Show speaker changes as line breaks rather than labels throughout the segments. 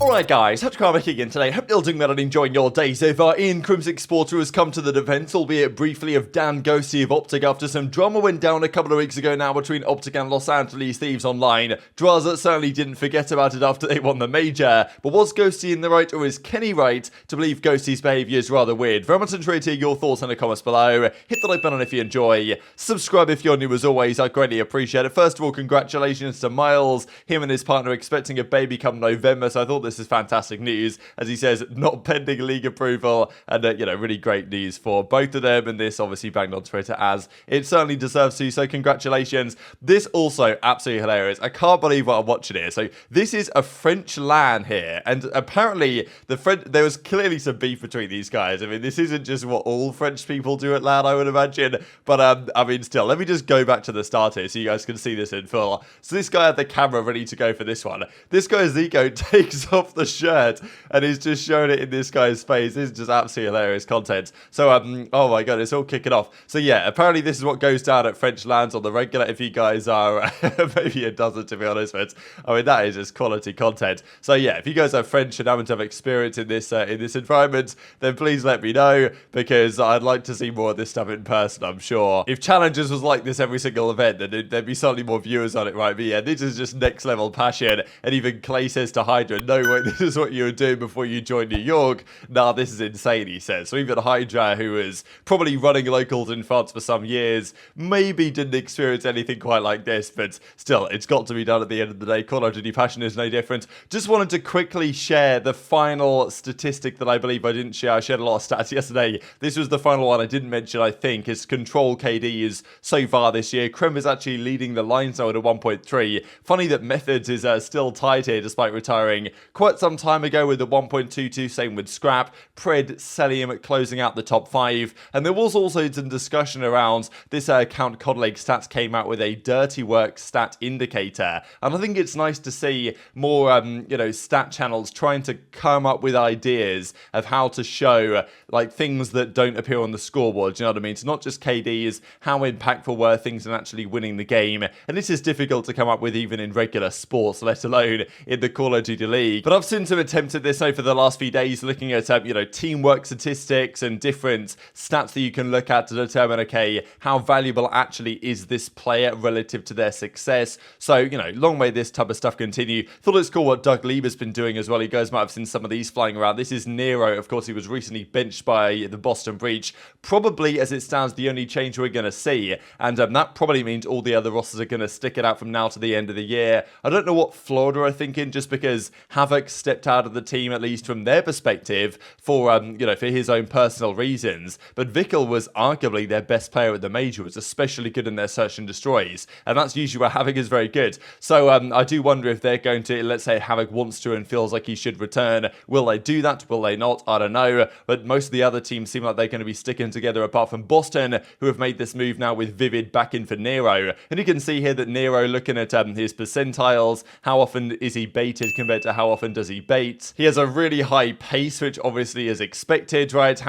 Alright guys, TacticalRab back again today. Hope you're all doing well and enjoying your day so far. In Crimsix Response, who has come to the defense, albeit briefly, of LAN Ghosty of OpTic after some drama went down a couple of weeks ago now between OpTic and Los Angeles Thieves online. Drazah certainly didn't forget about it after they won the major, but was Ghosty in the right, or is Kenny right to believe Ghosty's behaviour is rather weird? Very much interested to hear your thoughts in the comments below. Hit the like button if you enjoy. Subscribe if you're new as always, I greatly appreciate it. First of all, congratulations to Miles. Him and his partner expecting a baby come November, so I thought this is fantastic news. As he says, not pending league approval, and really great news for both of them, and this obviously banged on Twitter as it certainly deserves to, so congratulations. This also absolutely hilarious. I can't believe what I'm watching here. So this is a French LAN here, and apparently there was clearly some beef between these guys. I mean, this isn't just what all French people do at LAN, I would imagine, but I mean, still, let me just go back to the start here so you guys can see this in full. So this guy had the camera ready to go for this one. This guy's ego takes off the shirt and he's just showing it in this guy's face. This is just absolutely hilarious content. So oh my god, it's all kicking off. So yeah, apparently this is what goes down at French LANs on the regular. If you guys are maybe it doesn't, to be honest, but I mean, that is just quality content. So yeah, if you guys are French and haven't have experience in this environment, then please let me know, because I'd like to see more of this stuff in person. I'm sure if challenges was like this every single event, then there'd be certainly more viewers on it, right? But yeah, this is just next level passion. And even Clay says to Hydra, no way, this is what you were doing before you joined New York. Nah, this is insane, he says. So even Hydra, who was probably running locals in France for some years, maybe didn't experience anything quite like this, but still, it's got to be done at the end of the day. Call of Duty passion is no different. Just wanted to quickly share the final statistic that I believe I didn't share. I shared a lot of stats yesterday. This was the final one I didn't mention, I think, is control KD is so far this year. Crim is actually leading the lines now at a 1.3. Funny that Methods is still tied here despite retiring quite some time ago with the 1.22, same with Scrap, Pred, Cellium closing out the top 5. And there was also some discussion around this Count Codleg stats came out with a dirty work stat indicator. And I think it's nice to see more, stat channels trying to come up with ideas of how to show like things that don't appear on the scoreboard. You know what I mean? It's not just KDs, how impactful were things in actually winning the game. And this is difficult to come up with even in regular sports, let alone in the Call of Duty League. But I've seen some attempts at this over the last few days, looking at teamwork statistics and different stats that you can look at to determine, okay, how valuable actually is this player relative to their success. So, long may this type of stuff continue. Thought it's cool what Doug Lieber's been doing as well. You guys might have seen some of these flying around. This is Nero. Of course, he was recently benched by the Boston Breach. Probably, as it stands, the only change we're going to see. And that probably means all the other rosters are going to stick it out from now to the end of the year. I don't know what Florida are thinking, just because Havoc stepped out of the team, at least from their perspective, for for his own personal reasons. But Vickle was arguably their best player at the major, was especially good in their search and destroys, and that's usually where Havoc is very good. So I do wonder if they're going to, let's say Havoc wants to and feels like he should return. Will they do that? Will they not? I don't know. But most of the other teams seem like they're going to be sticking together, apart from Boston, who have made this move now with Vivid back in for Nero. And you can see here that Nero, looking at his percentiles, how often is he baited compared to how often does he bait? He has a really high pace, which obviously is expected, right?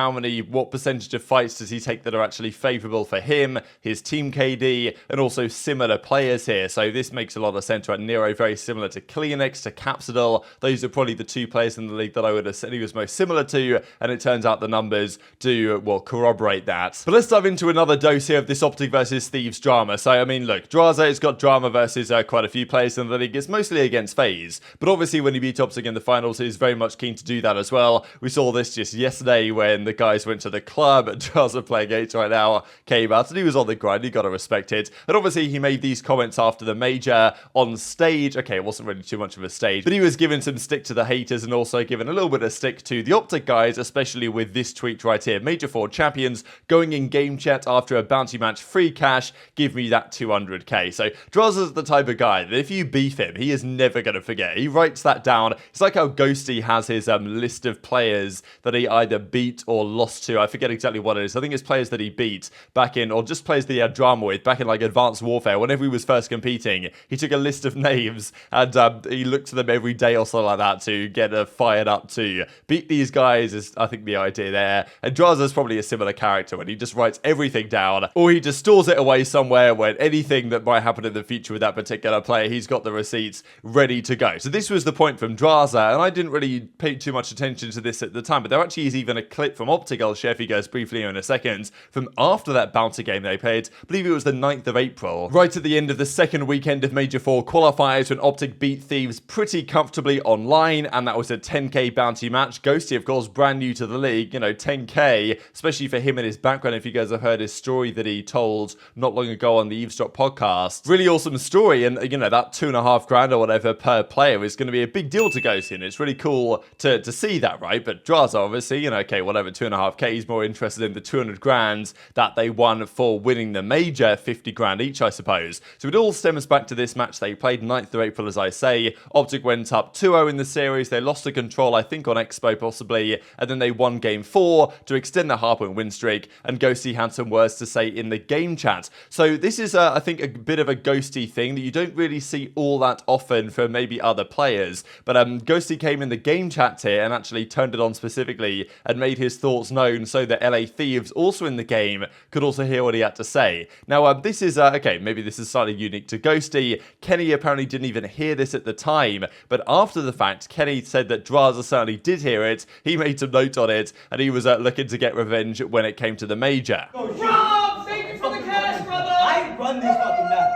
What percentage of fights does he take that are actually favourable for him, his team KD, and also similar players here. So this makes a lot of sense, right? Nero very similar to CleanX, to Capsidol. Those are probably the two players in the league that I would have said he was most similar to, and it turns out the numbers do, corroborate that. But let's dive into another dose here of this OpTic versus Thieves drama. So, I mean, look, Drazah has got drama versus quite a few players in the league. It's mostly against FaZe, but obviously when he beat OpTic in the finals, he's very much keen to do that as well. We saw this just yesterday when the guys went to the club, and Drazah playing 8 right now came out, and he was on the grind. You gotta respect it. And obviously he made these comments after the major on stage. Okay, it wasn't really too much of a stage, but he was giving some stick to the haters and also giving a little bit of stick to the OpTic guys, especially with this tweet right here. Major 4 champions going in game chat after a bounty match, free cash, give me that 200k. So Drazah's the type of guy that if you beef him, he is never going to forget. He writes that down. It's like how Ghosty has his list of players that he either beat or lost to. I forget exactly what it is. I think it's players that he beat back in, or just players that he had drama with back in like Advanced Warfare. Whenever he was first competing, he took a list of names and he looked at them every day or something like that to get fired up to beat these guys is, I think, the idea there. And Drazah's probably a similar character when he just writes everything down, or he just stores it away somewhere when anything that might happen in the future with that particular player, he's got the receipts ready to go. So this was the point from Drazah, and I didn't really pay too much attention to this at the time, but there actually is even a clip from OpTic, I'll share for you guys briefly in a second, from after that bounty game they played. I believe it was the 9th of April, right at the end of the second weekend of Major 4 qualifiers, when OpTic beat Thieves pretty comfortably online, and that was a 10k bounty match. Ghosty, of course, brand new to the league, you know, 10k, especially for him and his background, if you guys have heard his story that he told not long ago on the Eavesdrop podcast. Really awesome story, and you know, that 2.5 grand or whatever per player is going to be a big deal to Ghosty, and it's really cool to see that, right? But Drazah, obviously, you know, okay, whatever, 2.5k, he's more interested in the 200 grand that they won for winning the major, 50 grand each, I suppose. So it all stems back to this match they played 9th of April, as I say. OpTic went up 2-0 in the series. They lost the control, I think, on Expo possibly, and then they won game 4 to extend the hardpoint win streak, and Ghosty had some words to say in the game chat. So this is, I think, a bit of a Ghosty thing that you don't really see all that often from maybe other players, but Ghosty came in the game chat here and actually turned it on specifically and made his thoughts known so that LA Thieves, also in the game, could also hear what he had to say. Now, this is, okay, maybe this is slightly unique to Ghosty. Kenny apparently didn't even hear this at the time, but after the fact, Kenny said that Drazah certainly did hear it. He made some note on it, and he was looking to get revenge when it came to the major.
Rob, thank you for the cash, brother! I run this fucking map.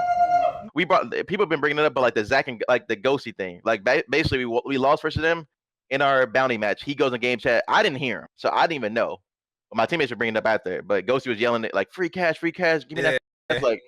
We brought, people have been bringing it up, but like the Zach and like the Ghosty thing, like basically we lost versus them in our bounty match. He goes in game chat. I didn't hear him, so I didn't even know. My teammates were bringing it up out there, but Ghosty was yelling it like free cash, give me that. Like,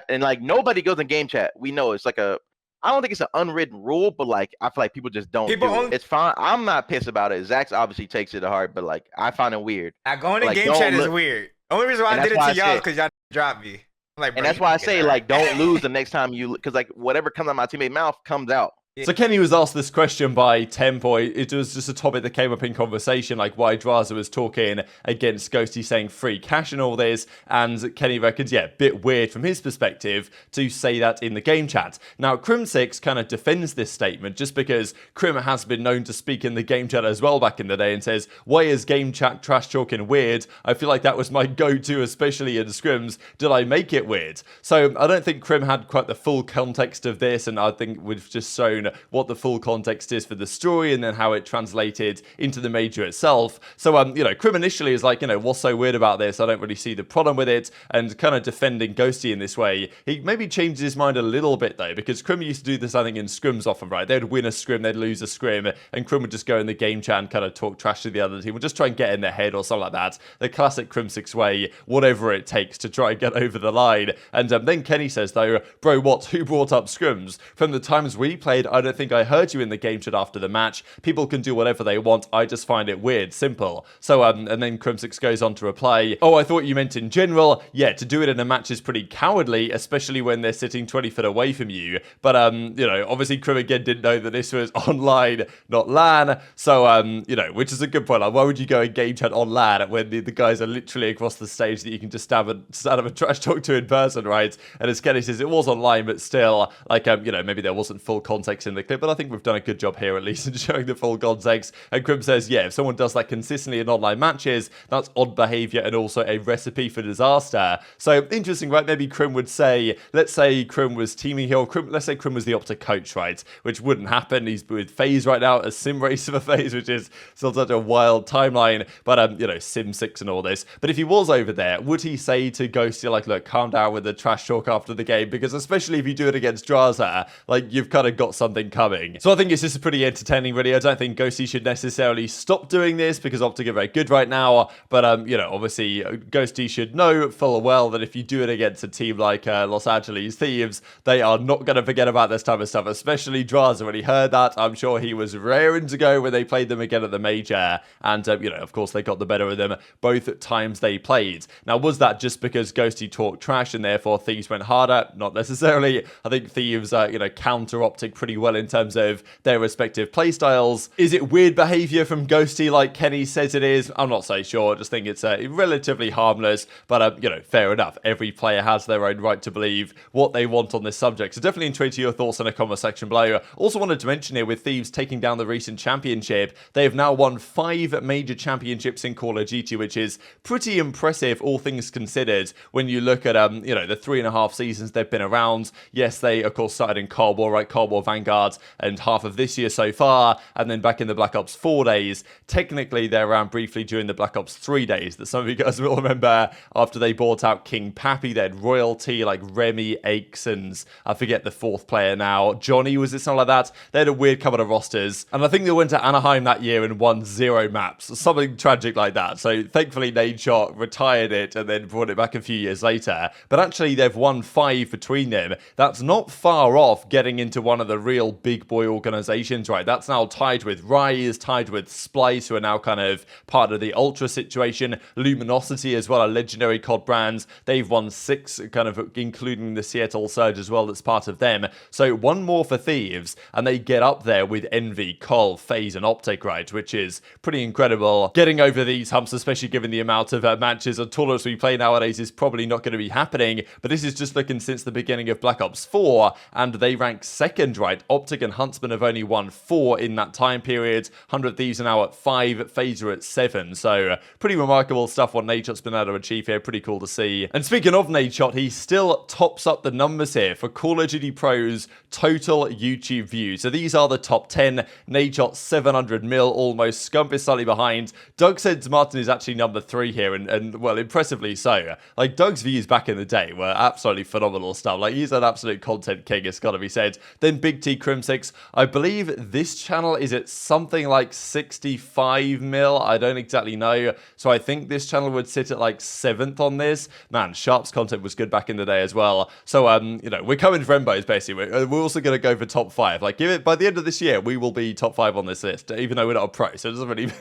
and like nobody goes in game chat. We know it's like a, I don't think it's an unwritten rule, but like I feel like people just don't do it. It's fine. I'm not pissed about it. Zach obviously takes it to heart, but like I find it weird.
Going in game chat is weird. Only reason why I did it to y'all is because y'all dropped me. Like,
and that's why I say, like, don't lose the next time you, because like whatever comes out of my teammate mouth comes out.
So Kenny was asked this question by Tempo. It was just a topic that came up in conversation, like why Drazah was talking against Ghosty saying free cash and all this, and Kenny reckons, yeah, bit weird from his perspective to say that in the game chat. Now, Crimsix kind of defends this statement just because Crim has been known to speak in the game chat as well back in the day and says, why is game chat trash talking weird? I feel like that was my go-to, especially in scrims. Did I make it weird? So I don't think Crim had quite the full context of this, and I think we've just shown what the full context is for the story and then how it translated into the major itself. So, you know, Crim initially is like, you know, what's so weird about this? I don't really see the problem with it, and kind of defending Ghosty in this way. He maybe changed his mind a little bit though, because Crim used to do this, I think, in scrims often, right? They'd win a scrim, they'd lose a scrim, and Crim would just go in the game chat and kind of talk trash to the other team, would just try and get in their head or something like that. The classic Crimsix way, whatever it takes to try and get over the line. And then Kenny says though, bro, what? Who brought up scrims? From the times we played, I don't think I heard you in the game chat after the match. People can do whatever they want. I just find it weird. Simple. So, and then Crimsix goes on to reply, oh, I thought you meant in general. Yeah, to do it in a match is pretty cowardly, especially when they're sitting 20 foot away from you. But, you know, obviously Crim again didn't know that this was online, not LAN. So, you know, which is a good point. Like, why would you go in game chat on LAN when the guys are literally across the stage that you can just stand up and trash talk to in person, right? And as Kenny says, it was online, but still, like, you know, maybe there wasn't full context in the clip, but I think we've done a good job here, at least, in showing the full context. And Crim says, yeah, if someone does that consistently in online matches, that's odd behavior and also a recipe for disaster. So, interesting, right? Maybe Crim would say, let's say Crim was teaming here, or let's say Crim was the OpTic coach, right? Which wouldn't happen. He's with FaZe right now, a sim racer for FaZe, which is still such a wild timeline, but, you know, Sim 6 and all this. But if he was over there, would he say to Ghosty, like, look, calm down with the trash talk after the game? Because especially if you do it against Drazah, like, you've kind of got something coming. So I think it's just pretty entertaining, really. I don't think Ghosty should necessarily stop doing this because OpTic are very good right now. But, you know, obviously, Ghosty should know full well that if you do it against a team like Los Angeles Thieves, they are not going to forget about this type of stuff, especially Drazah. When he heard that, I'm sure he was raring to go when they played them again at the major. And, you know, of course, they got the better of them both times they played. Now, was that just because Ghosty talked trash and therefore Thieves went harder? Not necessarily. I think Thieves, you know, counter OpTic pretty well in terms of their respective playstyles. Is it weird behavior from Ghosty like Kenny says it is? I'm not so sure. I just think it's relatively harmless, but, you know, fair enough. Every player has their own right to believe what they want on this subject. So definitely intrigued to your thoughts in the comment section below. Also wanted to mention here, with Thieves taking down the recent championship, they have now won 5 major championships in Call of Duty, which is pretty impressive, all things considered, when you look at, you know, the 3.5 seasons they've been around. Yes, they, of course, started in Cold War, right? Cold War Vanguard Vanguard and half of this year so far, and then back in the Black Ops 4 days. Technically, they're around briefly during the Black Ops 3 days that some of you guys will remember after they bought out King Pappy. They had royalty like Remy, Aches, and I forget the fourth player now. Johnny, was it something like that? They had a weird couple of rosters, and I think they went to Anaheim that year and won 0 maps, something tragic like that. So thankfully, Nadeshot retired it and then brought it back a few years later. But actually, they've won 5 between them. That's not far off getting into one of the real big boy organizations, right? That's now tied with Rise, tied with Splice, who are now kind of part of the Ultra situation. Luminosity as well, a legendary COD brand. They've won 6, kind of including the Seattle Surge as well, that's part of them. So one more for Thieves, and they get up there with Envy, Col, FaZe, and OpTic, right? Which is pretty incredible. Getting over these humps, especially given the amount of matches and tournaments we play nowadays, is probably not going to be happening. But this is just looking since the beginning of Black Ops 4, and they rank 2nd, right? OpTic and Huntsman have only won 4 in that time period. 100 Thieves are now at 5, FaZe are at 7. So pretty remarkable stuff what Nadeshot's been able to achieve here. Pretty cool to see. And speaking of Nadeshot, he still tops up the numbers here for Call of Duty Pro's total YouTube views. So these are the top 10. Nadeshot 700 mil almost. Scump is slightly behind. Doug said Martin is actually number 3 here, and well, impressively so. Like, Doug's views back in the day were absolutely phenomenal stuff. Like, he's an absolute content king, it's got to be said. Then Big T Crimsix. I believe this channel is at something like 65 mil. I don't exactly know. So I think this channel would sit at like 7th on this. Man, Sharp's content was good back in the day as well. So, you know, we're coming for Embos, basically. We're also going to go for top 5. Like, give it, by the end of this year, we will be top 5 on this list, even though we're not a pro. So it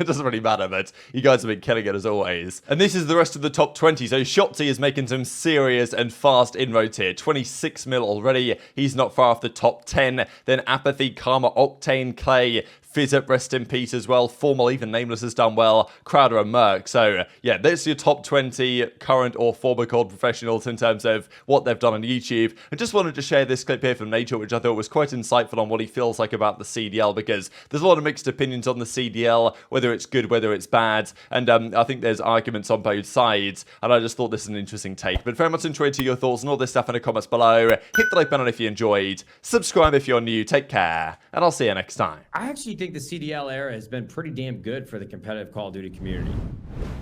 doesn't really matter, but you guys have been killing it as always. And this is the rest of the top 20. So Shotzzy is making some serious and fast inroads here. 26 mil already. He's not far off the top 10. Then Apathy, Karma, Octane, Clay, FizzUp, rest in peace as well. Formal, even Nameless has done well. Crowder and Merc. So, yeah, there's your top 20 current or former COD professionals in terms of what they've done on YouTube. I just wanted to share this clip here from Nadeshot, which I thought was quite insightful on what he feels like about the CDL, because there's a lot of mixed opinions on the CDL, whether it's good, whether it's bad, and I think there's arguments on both sides, and I just thought this is an interesting take. But very much enjoyed your thoughts and all this stuff in the comments below. Hit the like button if you enjoyed. Subscribe if you're new. Take care, and I'll see you next time.
I actually think the CDL era has been pretty damn good for the competitive Call of Duty community.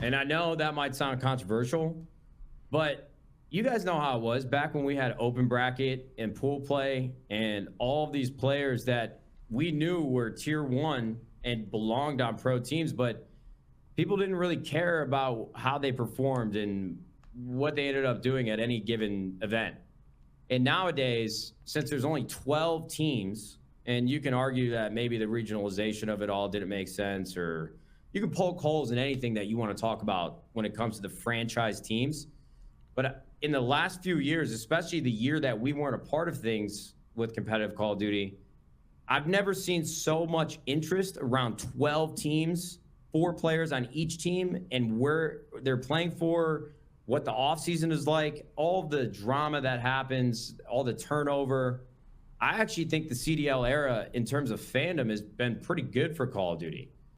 And I know that might sound controversial, but you guys know how it was back when we had open bracket and pool play and all of these players that we knew were tier 1 and belonged on pro teams, but people didn't really care about how they performed and what they ended up doing at any given event. And nowadays, since there's only 12 teams, and you can argue that maybe the regionalization of it all didn't make sense, or you can poke holes in anything that you want to talk about when it comes to the franchise teams. But in the last few years, especially the year that we weren't a part of things with competitive Call of Duty, I've never seen so much interest around 12 teams, 4 players on each team, and where they're playing for, what the offseason is like, all the drama that happens, all the turnover. I actually think the CDL era, in terms of fandom, has been pretty good for Call of Duty.